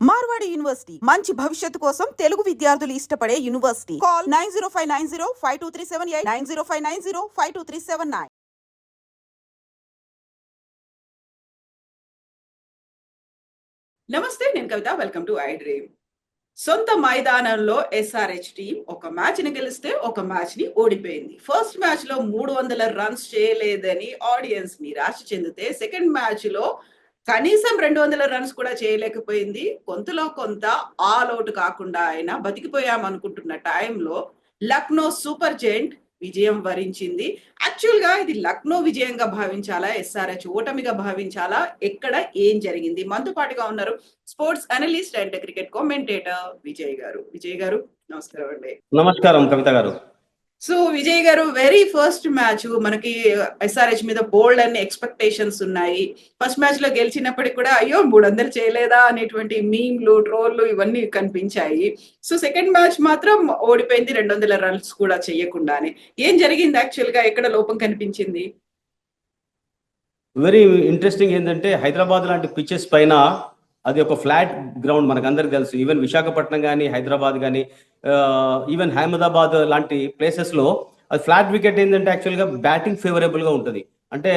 Marwadi university మంచి భవిష్యత్తు కోసం తెలుగు విద్యార్థులు ఇష్టపడే యూనివర్సిటీ. కాల్ 9059052378 9059052379. నమస్తే, నేను Kavitha. Welcome to I dream. సొంత మైదానంలో ఎస్ఆర్హెచ్ టీం ఒక మ్యాచ్ ని గెలిస్తే ఒక మ్యాచ్ ని ఓడిపోయింది. ఫస్ట్ మ్యాచ్ లో 300 రన్స్ చేయలేదని ఆడియన్స్ నిరాశ చెందితే, సెకండ్ మ్యాచ్ లో కనీసం 200 రన్స్ కూడా చేయలేకపోయింది. కొంతలో కొంత ఆల్ అవుట్ కాకుండా అయినా బతికిపోయామనుకుంటున్న టైంలో లక్నో సూపర్ జెయింట్ విజయం వరించింది. యాక్చువల్ గా ఇది లక్నో విజయంగా భావించాలా, ఎస్ఆర్హెచ్ ఓటమిగా భావించాలా, ఎక్కడ ఏం జరిగింది? మనతో పాటుగా ఉన్నారు sports analyst and cricket commentator Vijay గారు. విజయ్ గారు, నమస్కారం అండి. నమస్కారం కవిత గారు. సో విజయ్ గారు, వెరీ ఫస్ట్ మ్యాచ్ మనకి ఎస్ఆర్హెచ్ మీద బోల్డ్ అన్ని ఎక్స్పెక్టేషన్స్ ఉన్నాయి. ఫస్ట్ మ్యాచ్ లో గెలిచినప్పటికీ కూడా అయ్యో 300 చేయలేదా అనేటువంటి మీమ్లు, ట్రోల్లు ఇవన్నీ కనిపించాయి. సో సెకండ్ మ్యాచ్ మాత్రం ఓడిపోయింది 200 రన్స్ కూడా చెయ్యకుండానే. ఏం జరిగింది యాక్చువల్ గా? ఎక్కడ లోపం కనిపించింది? వెరీ ఇంట్రెస్టింగ్ ఏంటంటే, హైదరాబాద్ లాంటి పిచెస్ పైన అది ఒక ఫ్లాట్ గ్రౌండ్, మనకు అందరికి తెలుసు. ఈవెన్ విశాఖపట్నం కానీ, హైదరాబాద్ కానీ, ఈవెన్ అహ్మదాబాద్ లాంటి ప్లేసెస్ లో అది ఫ్లాట్ వికెట్ ఏంటంటే యాక్చువల్గా బ్యాటింగ్ ఫేవరబుల్ గా ఉంటుంది. అంటే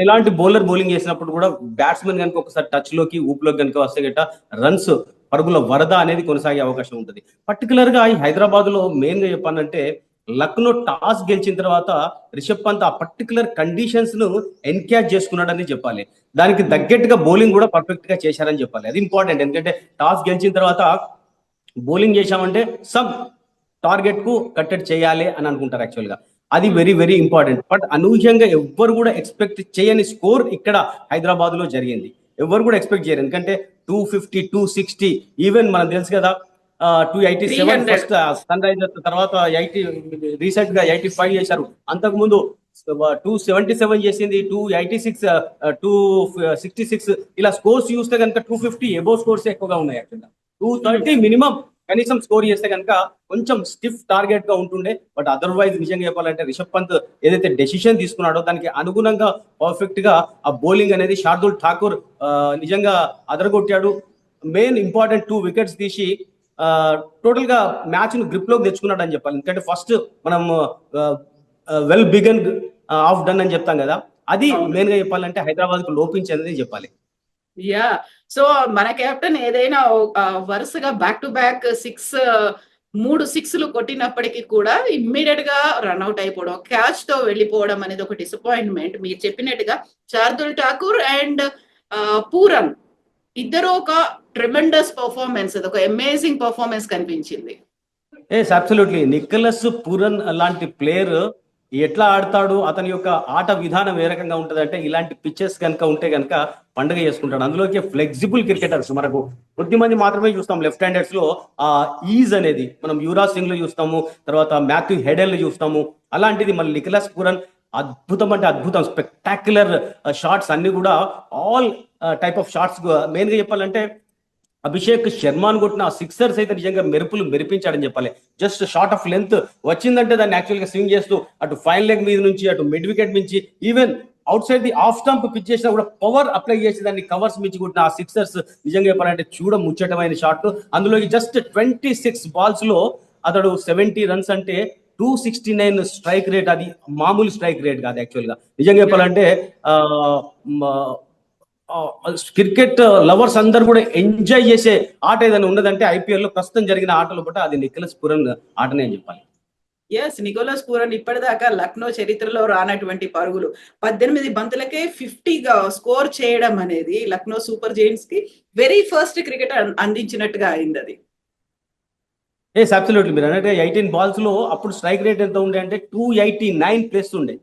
ఎలాంటి బౌలింగ్ చేసినప్పుడు కూడా బ్యాట్స్మెన్ కనుక ఒకసారి టచ్ లోకి ఊపులోకి కనుక వస్తే గట్ట రన్స్, పరుగుల వరద అనేది కొనసాగే అవకాశం ఉంటుంది. పర్టికులర్ గా ఈ హైదరాబాద్ లో మెయిన్ గా చెప్పానంటే, లక్నో టాస్ గెలిచిన తర్వాత రిషబ్ పంత్ ఆ పర్టికులర్ కండిషన్స్ ను ఎన్క్యాచ్ చేసుకున్నాడని చెప్పాలి. దానికి తగ్గట్టుగా బౌలింగ్ కూడా పర్ఫెక్ట్ గా చేశారని చెప్పాలి. అది ఇంపార్టెంట్. ఎందుకంటే టాస్ గెలిచిన తర్వాత బౌలింగ్ చేశామంటే సమ్ టార్గెట్ కు కట్టెట్ చేయాలి అని అనుకుంటారు యాక్చువల్ గా. అది వెరీ వెరీ ఇంపార్టెంట్. బట్ అనూహ్యంగా ఎవ్వరు కూడా ఎక్స్పెక్ట్ చేయని స్కోర్ ఇక్కడ హైదరాబాద్ లో జరిగింది. ఎవరు కూడా ఎక్స్పెక్ట్ చేయరు. ఎందుకంటే 250, 260, ఈవెన్ మనకు తెలుసు కదా 287 ఫస్ట్ సన్ రైజర్స్, తర్వాత 80 రీసెంట్ గా 85 చేశారు. అంతకు ముందు 277 చేసింది, 286, 266. ఇలా స్కోర్స్ చూస్తే కనుక 250 ఎబో స్కోర్స్ ఎక్కువగా ఉన్నాయి. యాక్చువల్గా 230 మినిమం కనీసం స్కోర్ చేస్తే కనుక కొంచెం స్టిఫ్ టార్గెట్ గా ఉంటుండే. బట్ అదర్వైజ్ నిజంగా చెప్పాలంటే రిషబ్ పంత్ ఏదైతే డెసిషన్ తీసుకున్నాడో దానికి అనుగుణంగా పర్ఫెక్ట్ గా ఆ బౌలింగ్ అనేది శార్దుల్ ఠాకూర్ నిజంగా అదరగొట్టాడు. మెయిన్ ఇంపార్టెంట్ 2 వికెట్స్ తీసి టోటల్ గా మ్యాచ్ ను గ్రిప్ లోకి తెచ్చుకున్నాడు అని చెప్పాలి. ఎందుకంటే ఫస్ట్ మనం వెల్ బిగన్ ఆఫ్ డన్ అని చెప్తాం కదా, అది మెయిన్ గా చెప్పాలంటే హైదరాబాద్ కు లోపించిందని చెప్పాలి. యా, సో మన కెప్టెన్ ఏదైనా వరుసగా బ్యాక్ టు బ్యాక్ 3 సిక్స్లు కొట్టినప్పటికీ కూడా ఇమ్మీడియట్ గా రన్అట్ అయిపోవడం, క్యాచ్ తో వెళ్ళిపోవడం అనేది ఒక డిసప్పాయింట్మెంట్. మీరు చెప్పినట్టుగా శార్దుల్ ఠాకూర్ అండ్ పూరన్ ఇద్దరు ఒక ట్రెమెండస్ పర్ఫార్మెన్స్, అది ఒక అమేజింగ్ పర్ఫార్మెన్స్ కనిపించింది. అబ్సల్యూట్లీ. నికోలస్ పూరన్ లాంటి ప్లేయర్ ఎట్లా ఆడతాడు, అతని యొక్క ఆట విధానం ఏ రకంగా ఉంటది అంటే, ఇలాంటి పిచ్చెస్ కనుక ఉంటే కనుక పండుగ చేసుకుంటాడు. అందులోకి ఫ్లెక్సిబుల్ క్రికెటర్స్ మనకు కొద్ది మంది మాత్రమే చూస్తాం. లెఫ్ట్ హ్యాండర్స్ లో ఆ ఈజ్ అనేది మనం యువరాజ్ సింగ్ లో చూస్తాము, తర్వాత మాథ్యూ హెడెల్ చూస్తాము. అలాంటిది మళ్ళీ నికోలస్ పూరన్ అద్భుతం అంటే అద్భుతం. స్పెక్టాక్యులర్ షాట్స్ అన్ని కూడా, all type of shots. Main గా చెప్పాలంటే అభిషేక్ శర్మను కొట్టిన సిక్సర్స్ అయితే నిజంగా మెరుపులు మెరిపించాడని చెప్పాలి. జస్ట్ షార్ట్ ఆఫ్ లెంత్ వచ్చిందంటే దాన్ని యాక్చువల్ గా స్వింగ్ చేస్తూ అటు ఫైన్ లెగ్ మీద నుంచి, అటు మిడ్ వికెట్ నుంచి, even out side the off stump pitch చేసినా కూడా పవర్ అప్లై చేసి దాన్ని కవర్స్ మించి కొట్టిన ఆ సిక్సర్స్ నిజంగా చెప్పాలంటే చూడ ముచ్చటమైన షాట్. అందులోకి జస్ట్ 26 బాల్స్ లో అతడు 70 రన్స్ అంటే 269 స్ట్రైక్ రేట్. అది మామూలు స్ట్రైక్ రేట్ కాదు యాక్చువల్ గా. నిజంగా చెప్పాలంటే క్రికెట్ లవర్స్ అందరు కూడా ఎంజాయ్ చేసే ఆట ఏదైనా ఉన్నదంటే ఐపీఎల్ లో ప్రస్తుతం జరిగిన ఆటలు బట్టి అది నికోలస్ పూరన్ ఆటనే అని చెప్పాలి. ఎస్, నికోలస్ పూరన్ ఇప్పటిదాకా లక్నో చరిత్రలో రానటువంటి పరుగులు, 18 బంతులకే 50 స్కోర్ చేయడం అనేది లక్నో సూపర్ జెయింట్స్ కి వెరీ ఫస్ట్ క్రికెట్ అందించినట్టుగా అయింది అది. అబ్సల్యూట్లీ. మీరు అంటే 18 బాల్స్ లో అప్పుడు స్ట్రైక్ రేట్ ఎంత ఉండే అంటే 289 ప్లస్ ఉండే.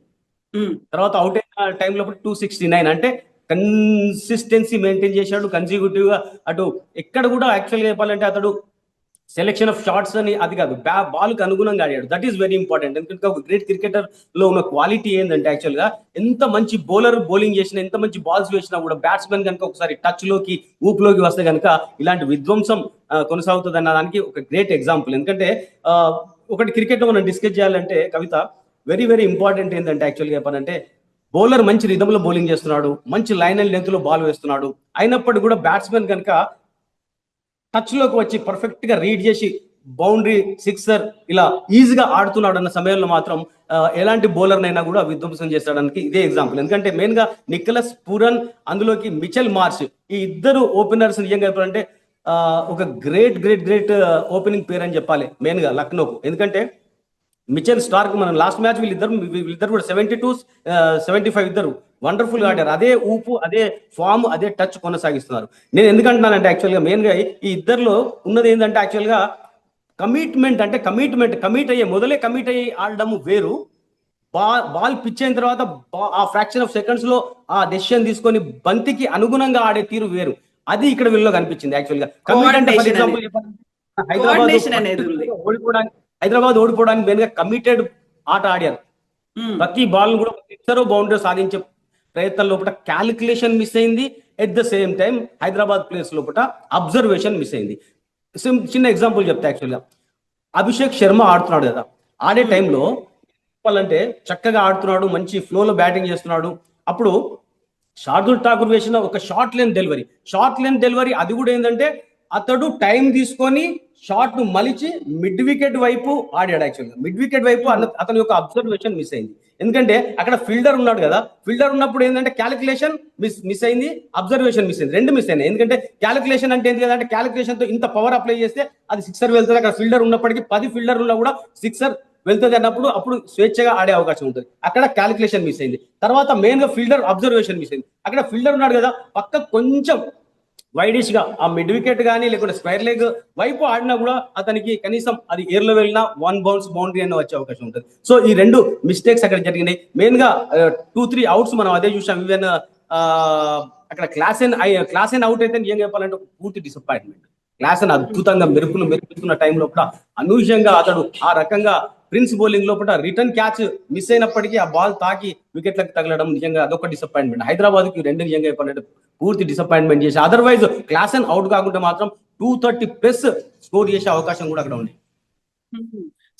తర్వాత అవుట్ అయిన టైంలో 269. అంటే కన్సిస్టెన్సీ మెయింటైన్ చేశాడు కన్సిక్యూటివ్ గా. అటు ఎక్కడ కూడా యాక్చువల్గా చెప్పాలంటే అతడు సెలెక్షన్ ఆఫ్ షాట్స్ అని అది కాదు, బాల్ కు అనుగుణంగా ఆడాడు. That is very important. ఎందుకంటే ఒక గ్రేట్ క్రికెటర్ లో ఉన్న క్వాలిటీ ఏంటంటే యాక్చువల్ గా ఎంత మంచి బౌలింగ్ చేసినా, ఎంత మంచి బాల్స్ వేసినా కూడా బ్యాట్స్మెన్ కనుక ఒకసారి టచ్ లోకి ఊపులోకి వస్తే కనుక ఇలాంటి విధ్వంసం కొనసాగుతుంది అన్న దానికి ఒక గ్రేట్ ఎగ్జాంపుల్. ఎందుకంటే ఒకటి క్రికెట్ లో మనం డిస్కస్ చేయాలంటే కవిత, వెరీ వెరీ ఇంపార్టెంట్ ఏంటంటే యాక్చువల్గా చెప్పాలంటే బౌలర్ మంచి రిధంలో బౌలింగ్ చేస్తున్నాడు, మంచి లైన్ అండ్ లెంత్ లో బాల్ వేస్తున్నాడు. అయినప్పటికీ కూడా బ్యాట్స్మెన్ కనుక టచ్ లోకి వచ్చి పర్ఫెక్ట్ గా రీడ్ చేసి బౌండరీ, సిక్సర్ ఇలా ఈజీగా ఆడుతున్నాడు అన్న సమయంలో మాత్రం ఎలాంటి బౌలర్ నైనా కూడా విధ్వంసం చేసడానికి ఇదే ఎగ్జాంపుల్. ఎందుకంటే మెయిన్ గా నికోలస్ పూరన్, అందులోకి మిచెల్ మార్ష్, ఈ ఇద్దరు ఓపెనర్స్ నిజంగా చెప్పాలంటే ఒక గ్రేట్ గ్రేట్ గ్రేట్ ఓపెనింగ్ పేరు అని చెప్పాలి మెయిన్ గా లక్నోకు. ఎందుకంటే మిచెల్ స్టార్క్ మనం లాస్ట్ మ్యాచ్ వీళ్ళిద్దరు కూడా 72, 75 ఇద్దరు వండర్ఫుల్ గా ఆడారు. అదే ఊపు, అదే ఫామ్, అదే టచ్ కొనసాగిస్తున్నారు. నేను ఎందుకంటున్నానంటే యాక్చువల్గా మెయిన్ గా ఈ ఇద్దరిలో ఉన్నది ఏంటంటే యాక్చువల్గా కమిట్మెంట్. అంటే కమిట్ అయ్యి ఆడడం వేరు. బాల్ పిచ్ అయిన తర్వాత ఆ ఫ్రాక్షన్ ఆఫ్ సెకండ్స్ లో ఆ డెసిషన్ తీసుకొని బంతికి అనుగుణంగా ఆడే తీరు వేరు. అది ఇక్కడ వీళ్ళలో కనిపించింది యాక్చువల్గా. కమిట్ అంటే ఫర్ ఎగ్జాంపుల్ హైదరాబాద్ ఓడిపోవడానికి మెయిన్ గా కమిటెడ్ ఆట ఆడారు. ప్రతి బాల్ కూడా సిక్సర్ బౌండరీ సాధించే ప్రయత్నం లోపల క్యాలిక్యులేషన్ మిస్ అయింది. At the same time Hyderabad place లోపల అబ్జర్వేషన్ మిస్ అయింది. చిన్న ఎగ్జాంపుల్ చెప్తా. యాక్చువల్గా అభిషేక్ శర్మ ఆడుతున్నాడు కదా, ఆడే టైంలో చెప్పాలంటే చక్కగా ఆడుతున్నాడు, మంచి ఫ్లోలో బ్యాటింగ్ చేస్తున్నాడు. అప్పుడు శార్దుల్ ఠాకూర్ వేసిన ఒక షార్ట్ లెంత్ డెలివరీ అది కూడా ఏంటంటే అతడు టైం తీసుకొని షాట్ ను మలిచి మిడ్ వికెట్ వైపు ఆడాడు. యాక్చువల్గా మిడ్ వికెట్ వైపు అతని యొక్క అబ్జర్వేషన్ మిస్ అయింది. ఎందుకంటే అక్కడ ఫీల్డర్ ఉన్నాడు కదా, ఫీల్డర్ ఉన్నప్పుడు ఏంటంటే క్యాలిక్యులేషన్ మిస్ అయింది, అబ్జర్వేషన్ మిస్ అయింది, రెండు మిస్ అయినాయి. ఎందుకంటే క్యాలిక్యులేషన్ అంటే ఏంటి కదంటే క్యాలిక్యులేషన్ తో ఇంత పవర్ అప్లై చేస్తే అది సిక్సర్ వెళ్తుంది. అక్కడ ఫీల్డర్ ఉన్నప్పటికీ 10 ఫీల్డర్లు కూడా సిక్సర్ వెళ్తుంది అన్నప్పుడు అప్పుడు స్వేచ్ఛగా ఆడే అవకాశం ఉంటుంది. అక్కడ క్యాలిక్యులేషన్ మిస్ అయింది. తర్వాత మెయిన్ గా ఫీల్డర్ అబ్జర్వేషన్ మిస్ అయింది. అక్కడ ఫీల్డర్ ఉన్నాడు కదా, పక్క కొంచెం వైడిష్ గా ఆ మిడ్ వికెట్ కానీ లేకుంటే స్క్వేర్ లెగ్ వైపు ఆడినా కూడా అతనికి కనీసం అది ఎయిర్ లో వెళ్ళినా 1 బౌన్స్ బౌండరీ అన్న వచ్చే అవకాశం ఉంటుంది. సో ఈ రెండు మిస్టేక్స్ అక్కడ జరిగినాయి. మెయిన్ గా 2-3 అవుట్స్ మనం అదే చూసాం. ఈవెన్ అక్కడ క్లాసెన్ అవుట్ అయితే ఏం చెప్పాలంటే ఒక పూర్తి డిసప్పాయింట్మెంట్. క్లాసెన్ అద్భుతంగా మెరుపుతున్న టైంలో కూడా అనూహ్యంగా అతడు ఆ రకంగా ప్రిన్స్ బౌలింగ్ లోపల రిటర్న్ క్యాచ్ మిస్ అయినప్పటికీ ఆ బాల్ తాకి వికెట్లకు తగలడం నిజంగా అదొక డిసప్పాయింట్మెంట్. హైదరాబాద్ కి రెండు నిజంగా చెప్పాలంటే పూర్తి డిసప్పాయింట్మెంట్ చేసి, అదర్వైజ్ క్లాసెన్ అవుట్ కాకుండా మాత్రం 230+ స్కోర్ చేసే అవకాశం కూడా అక్కడ ఉంది.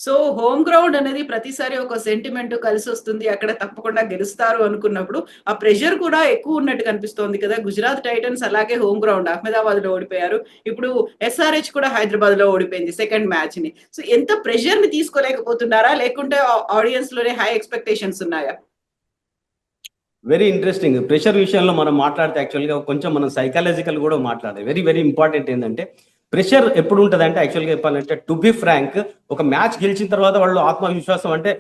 సో హోమ్ గ్రౌండ్ అనేది ప్రతిసారి ఒక సెంటిమెంట్ కలిసి వస్తుంది, అక్కడ తప్పకుండా గెలుస్తారు అనుకున్నప్పుడు ఆ ప్రెషర్ కూడా ఎక్కువ ఉన్నట్టు కనిపిస్తోంది కదా. గుజరాత్ టైటన్స్ అలాగే హోమ్ గ్రౌండ్ అహ్మదాబాద్ లో ఓడిపోయారు. ఇప్పుడు SRH కూడా హైదరాబాద్ లో ఓడిపోయింది సెకండ్ మ్యాచ్ ని. సో ఎంత ప్రెషర్ ని తీసుకోలేకపోతున్నారా, లేకుంటే ఆడియన్స్ లోనే హై ఎక్స్పెక్టేషన్స్ ఉన్నాయా? Very interesting. ప్రెషర్ విషయంలో మనం మాట్లాడితే యాక్చువల్గా కొంచెం మనం సైకాలజికల్ కూడా మాట్లాడాలి. వెరీ వెరీ ఇంపార్టెంట్ ఏంటంటే ప్రెషర్ ఎప్పుడు ఉంటుంది అంటే యాక్చువల్గా చెప్పాలంటే టు బి ఫ్రాంక్, ఒక మ్యాచ్ గెలిచిన తర్వాత వాళ్ళు ఆత్మవిశ్వాసం అంటే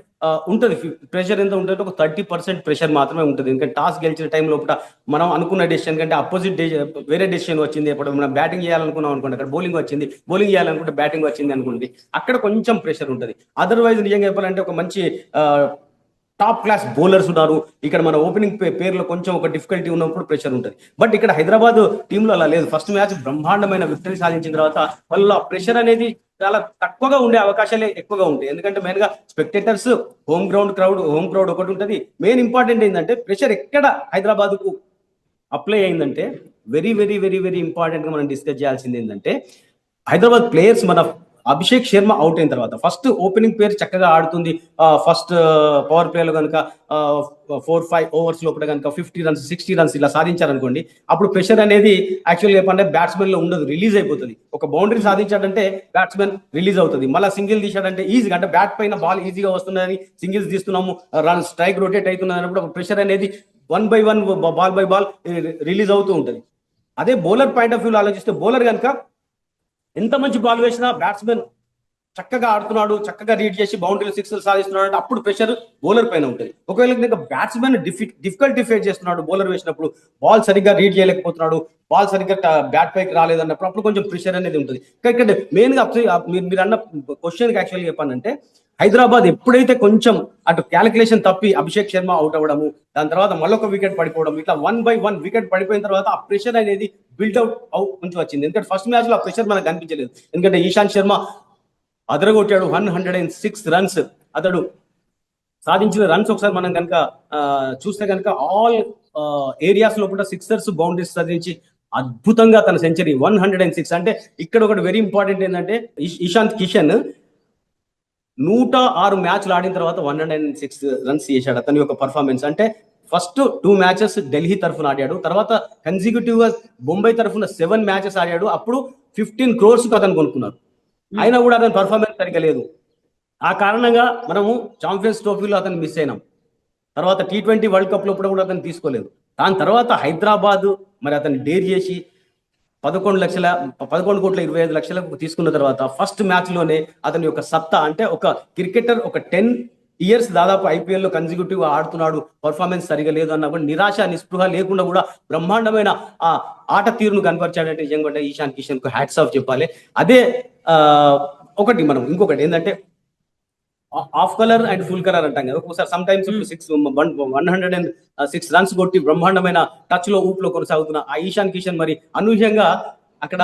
ఉంటుంది. ప్రెషర్ ఎంత ఉంటుంది, ఒక 30% ప్రెషర్ మాత్రమే ఉంటుంది. ఎందుకంటే టాస్ గెలిచిన టైం లోపల మనం అనుకున్న డెసిషన్ కంటే అపోజిట్ వేరే డెసిషన్ వచ్చింది. ఇప్పుడు మనం బ్యాటింగ్ చేయాలనుకున్నాం అనుకోండి, అక్కడ బౌలింగ్ చేయాలనుకుంటే బ్యాటింగ్ వచ్చింది అనుకోండి, అక్కడ కొంచెం ప్రెషర్ ఉంటుంది. అదర్వైజ్ నిజంగా చెప్పాలంటే ఒక మంచి టాప్ క్లాస్ బౌలర్స్ ఉన్నారు. ఇక్కడ మన ఓపెనింగ్ పేర్లో కొంచెం ఒక డిఫికల్టీ ఉన్నప్పుడు ప్రెషర్ ఉంటుంది. బట్ ఇక్కడ హైదరాబాద్ టీంలో అలా లేదు. ఫస్ట్ మ్యాచ్ బ్రహ్మాండమైన విక్టరీ సాధించిన తర్వాత వాళ్ళ ప్రెషర్ అనేది చాలా తక్కువగా ఉండే అవకాశాలే ఎక్కువగా ఉంటాయి. ఎందుకంటే మెయిన్ గా స్పెక్టేటర్స్, హోమ్ క్రౌడ్ ఒకటి ఉంటుంది. మెయిన్ ఇంపార్టెంట్ ఏంటంటే ప్రెషర్ ఎక్కడ హైదరాబాద్ కు అప్లై అయిందంటే very very very very important గా మనం డిస్కస్ చేయాల్సింది ఏంటంటే హైదరాబాద్ ప్లేయర్స్ మన అభిషేక్ శర్మ అవుట్ అయిన తర్వాత ఫస్ట్ ఓపెనింగ్ పేరు చక్కగా ఆడుతుంది. ఫస్ట్ పవర్ ప్లేలో కనుక 4-5 ఓవర్స్ లోపల కనుక 50 runs 60 runs ఇలా సాధించారనుకోండి, అప్పుడు ప్రెషర్ అనేది యాక్చువల్గా చెప్పంటే బ్యాట్స్మెన్ లో ఉండదు, రిలీజ్ అయిపోతుంది. ఒక బౌండరీ సాధించాడంటే బ్యాట్స్మెన్ రిలీజ్ అవుతుంది. మళ్ళీ సింగిల్ తీసాడంటే ఈజీగా, అంటే బ్యాట్ పైన బాల్ ఈజీగా వస్తుందని సింగిల్స్ తీస్తున్నాము, రన్ స్ట్రైక్ రొటేట్ అవుతున్నది అన్నప్పుడు ప్రెషర్ అనేది 1 by 1 ball by ball release అవుతూ ఉంటుంది. అదే బౌలర్ పాయింట్ ఆఫ్ వ్యూ ఆలోచిస్తే బౌలర్ కనుక ఎంత మంచి బాల్ వేసినా బ్యాట్స్మెన్ చక్కగా ఆడుతున్నాడు, చక్కగా రీడ్ చేసి బౌండరీలు 6 సాధిస్తున్నాడు అంటే అప్పుడు ప్రెషర్ బౌలర్ పైన ఉంటుంది. ఒకవేళ బ్యాట్స్మెన్ డిఫికల్టీ ఫేస్ చేస్తున్నాడు, బౌలర్ వేసినప్పుడు బాల్ సరిగ్గా రీడ్ చేయలేకపోతున్నాడు, బాల్ సరిగ్గా బ్యాట్ పైకి రాలేదన్నప్పుడు అప్పుడు కొంచెం ప్రెషర్ అనేది ఉంటుంది. ఇక్కడ మెయిన్ గా మీరు అన్న క్వశ్చన్ యాక్చువల్గా చెప్పానంటే హైదరాబాద్ ఎప్పుడైతే కొంచెం అటు క్యాలిక్యులేషన్ తప్పి అభిషేక్ శర్మ అవుట్ అవ్వడము, దాని తర్వాత మళ్ళొక వికెట్ పడిపోవడం, ఇట్లా 1 by 1 వికెట్ పడిపోయిన తర్వాత ఆ ప్రెషర్ అనేది బిల్డ్అవుట్ నుంచి వచ్చింది. ఎందుకంటే ఫస్ట్ మ్యాచ్ లో ఆ ప్రెషర్ మనకు కనిపించలేదు. ఎందుకంటే ఇషాంత్ శర్మ అదరగొట్టాడు 106 runs. అతడు సాధించిన రన్స్ ఒకసారి మనం కనుక చూస్తే కనుక ఆల్ ఏరియాస్ లోపల సిక్సర్స్ బౌండరీస్ సాధించి అద్భుతంగా తన సెంచరీ 106. అంటే ఇక్కడ ఒకటి వెరీ ఇంపార్టెంట్ ఏంటంటే ఇషాంత్ కిషన్ 106 మ్యాచ్లు ఆడిన తర్వాత 106 runs చేశాడు. అతని యొక్క పర్ఫార్మెన్స్ అంటే ఫస్ట్ 2 మ్యాచెస్ ఢిల్లీ తరఫున ఆడాడు, తర్వాత కన్సిక్యూటివ్ గా బొంబై తరఫున 7 మ్యాచెస్ ఆడాడు. అప్పుడు 15 crores కు అతను కొనుక్కున్నారు. అయినా కూడా అతని పర్ఫార్మెన్స్ సరిగ్గా లేదు. ఆ కారణంగా మనము ఛాంపియన్స్ ట్రోఫీలో అతను మిస్ అయినాం. తర్వాత T20 వరల్డ్ కప్ లో కూడా అతను తీసుకోలేదు. దాని తర్వాత హైదరాబాద్ మరి అతన్ని డేర్ చేసి 11,25,00,000 తీసుకున్న తర్వాత ఫస్ట్ మ్యాచ్ లోనే అతని యొక్క సత్తా, అంటే ఒక క్రికెటర్ ఒక 10 years దాదాపు IPL లో కన్సిక్యూటివ్ గా ఆడుతున్నాడు, పర్ఫార్మెన్స్ సరిగా లేదు అన్న కూడా నిరాశ నిస్పృహ లేకుండా కూడా బ్రహ్మాండమైన ఆ ఆట తీరును కనపరిచాడంటే నిజంగా ఈశాన్ కిషన్ కు హ్యాట్స్ ఆఫ్ చెప్పాలి. అదే ఒకటి మనం ఇంకొకటి ఏంటంటే of colour and full colour అంటాం కదా, ఒకసారి సమ్ టైమ్స్ 106 runs కొట్టి బ్రహ్మాండమైన టచ్ లో ఊపులో కొనసాగుతున్న ఆ ఈశాన్ కిషన్ మరి అనూహ్యంగా అక్కడ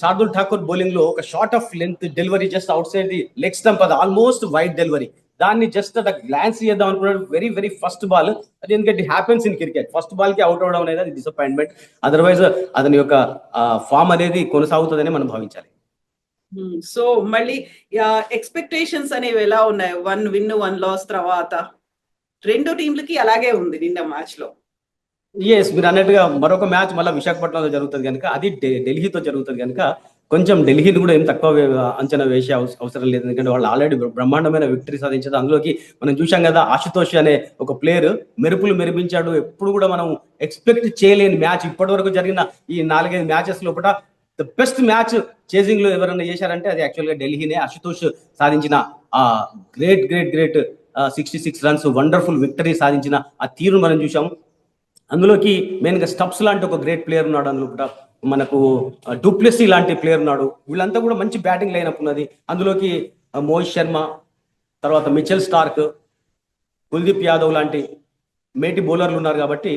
శార్దుల్ ఠాకూర్ బౌలింగ్ లో ఒక short of length delivery just out side the leg stump, అది ఆల్మోస్ట్ వైడ్ డెలివరీ, దాన్ని జస్ట్ అట్లా గ్లాన్స్ చేద్దాం అనుకున్నాడు. వెరీ వెరీ ఫస్ట్ బాల్ అది, ఎందుకంటే happens in cricket, first ball కి అవుట్ అవడం అనేది అది డిసప్పాయింట్మెంట్. అదర్వైజ్ అతని యొక్క ఫామ్ అనేది కొనసాగుతుందని మనం భావించాలి. సో మళ్ళీ ఎక్స్పెక్టేషన్స్ అనేవి ఎలా ఉన్నాయి 1 win 1 loss తర్వాత? రెండు టీంలకి అలాగే ఉంది నిన్న మ్యాచ్ లో. ఎస్, మీరు అన్నట్టుగా మరొక మ్యాచ్ మళ్ళీ విశాఖపట్నంలో జరుగుతుంది కనుక, అది ఢిల్లీతో జరుగుతుంది కనుక కొంచెం ఢిల్లీని కూడా ఏం తక్కువ అంచనా వేసే అవసరం లేదు. ఎందుకంటే వాళ్ళు ఆల్రెడీ బ్రహ్మాండమైన విక్టరీ సాధించారు. అందులోకి మనం చూసాం కదా, ఆశుతోష్ అనే ఒక ప్లేయర్ మెరుపులు మెరిపించాడు. ఎప్పుడు కూడా మనం ఎక్స్పెక్ట్ చేయలేని మ్యాచ్, ఇప్పటి వరకు జరిగిన ఈ 4-5 మ్యాచెస్ లోపల ద బెస్ట్ మ్యాచ్ చేసింగ్ లో ఎవరైనా చేశారంటే అది యాక్చువల్ గా ఢిల్లీనే. ఆశుతోష్ సాధించిన ఆ గ్రేట్ 66 runs వండర్ఫుల్ విక్టరీ సాధించిన ఆ తీరు మనం చూసాం. అందులోకి మెయిన్ గా స్టబ్స్ లాంటి ఒక గ్రేట్ ప్లేయర్ ఉన్నాడు, అందులో కూడా మనకు డూప్లెసీ లాంటి ప్లేయర్ ఉన్నాడు. వీళ్ళంతా కూడా మంచి బ్యాటింగ్ లైనప్ ఉన్నది. అందులోకి మోహిత్ శర్మ, తర్వాత మిచెల్ స్టార్క్, కుల్దీప్ యాదవ్ లాంటి మేటి బౌలర్లు ఉన్నారు. కాబట్టి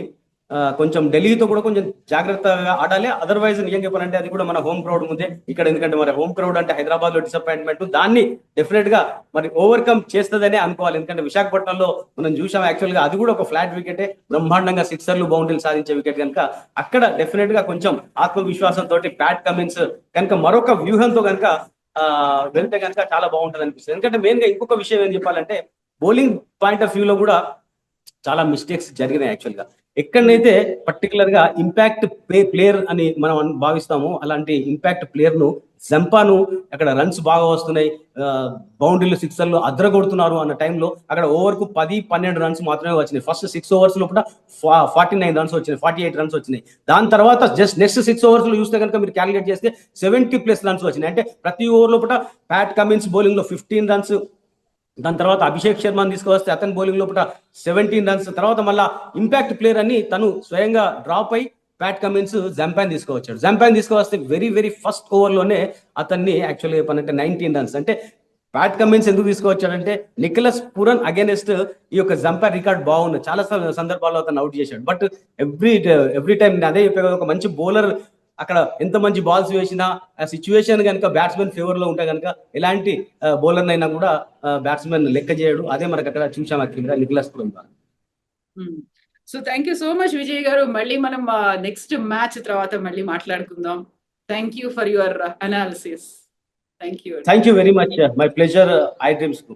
కొంచెం ఢిల్లీతో కూడా కొంచెం జాగ్రత్తగా ఆడాలి. అదర్వైజ్ నిజం చెప్పాలంటే అది కూడా మన హోమ్ క్రౌడ్ ముందే ఇక్కడ, ఎందుకంటే మరి హోమ్ క్రౌడ్ అంటే హైదరాబాద్ లో డిసప్పాయింట్మెంట్, దాన్ని డెఫినెట్ గా మరి ఓవర్కమ్ చేస్తుందనే అనుకోవాలి. ఎందుకంటే విశాఖపట్నంలో మనం చూసాం యాక్చువల్ గా అది కూడా ఒక ఫ్లాట్ వికెటే, బ్రహ్మాండంగా సిక్సర్లు బౌండరీలు సాధించే వికెట్ కనుక అక్కడ డెఫినెట్ గా కొంచెం ఆత్మవిశ్వాసంతో ప్యాట్ కమిన్స్ కనుక మరొక వ్యూహంతో కనుక వెళ్తే కనుక చాలా బాగుంటుంది అనిపిస్తుంది. ఎందుకంటే మెయిన్ గా ఇంకొక విషయం ఏం చెప్పాలంటే బౌలింగ్ పాయింట్ ఆఫ్ వ్యూ లో కూడా చాలా మిస్టేక్స్ జరిగినాయి. యాక్చువల్ గా ఎక్కడనైతే పర్టికులర్ గా ఇంపాక్ట్ ప్లేయర్ అని మనం భావిస్తామో అలాంటి ఇంపాక్ట్ ప్లేయర్ ను జంపాను అక్కడ రన్స్ బాగా వస్తున్నాయి, బౌండరీలు సిక్సర్లు అద్రగొడుతున్నారు అన్న టైంలో అక్కడ ఓవర్ కు 10-12 runs మాత్రమే వచ్చినాయి. ఫస్ట్ 6 overs లోపల 49 runs వచ్చినాయి, 48 runs వచ్చినాయి. దాని తర్వాత జస్ట్ నెక్స్ట్ 6 overs లో చూస్తే కనుక మీరు క్యాలిక్యులేట్ చేస్తే 70+ runs వచ్చినాయి. అంటే ప్రతి ఓవర్ లోపల ప్యాట్ కమిన్స్ బౌలింగ్ లో 15 runs, దాని తర్వాత అభిషేక్ శర్మని తీసుకువస్తే అతని బౌలింగ్ లోపల 17 runs, తర్వాత మళ్ళా ఇంపాక్ట్ ప్లేయర్ అని తను స్వయంగా డ్రాప్ అయి ప్యాట్ కమిన్స్ జంపాన్ తీసుకువచ్చాడు. జంపాన్ తీసుకువస్తే వెరీ ఫస్ట్ ఓవర్ లోనే అతన్ని యాక్చువల్గా చెప్పాలంటే 19 runs. అంటే ప్యాట్ కమిన్స్ ఎందుకు తీసుకువచ్చాడంటే నికోలస్ పూరన్ అగైనెస్ట్ ఈ యొక్క జంపాన్ రికార్డ్ బాగుంది, చాలా సందర్భాల్లో అతను అవుట్ చేశాడు. బట్ ఎవ్రీ టైం అదే చెప్పే ఒక మంచి బౌలర్ అక్కడ ఎంత మంచి బాల్స్ వేసినా ఆ సిచ్యువేషన్ కనుక బ్యాట్స్మెన్ ఫేవర్ లో ఉంటే కనుక ఎలాంటి బౌలర్ అయినా కూడా బ్యాట్స్మెన్ లెక్క చేయడు. అదే మనకు అక్కడ చూసాం అక్కడ Nicholas Pooran. So thank you so much Vijay గారు. మళ్ళీ మనం నెక్స్ట్ మ్యాచ్ తర్వాత మళ్ళీ మాట్లాడుకుందాం. Thank you for your analysis. Thank you very much, my pleasure. I dreams కు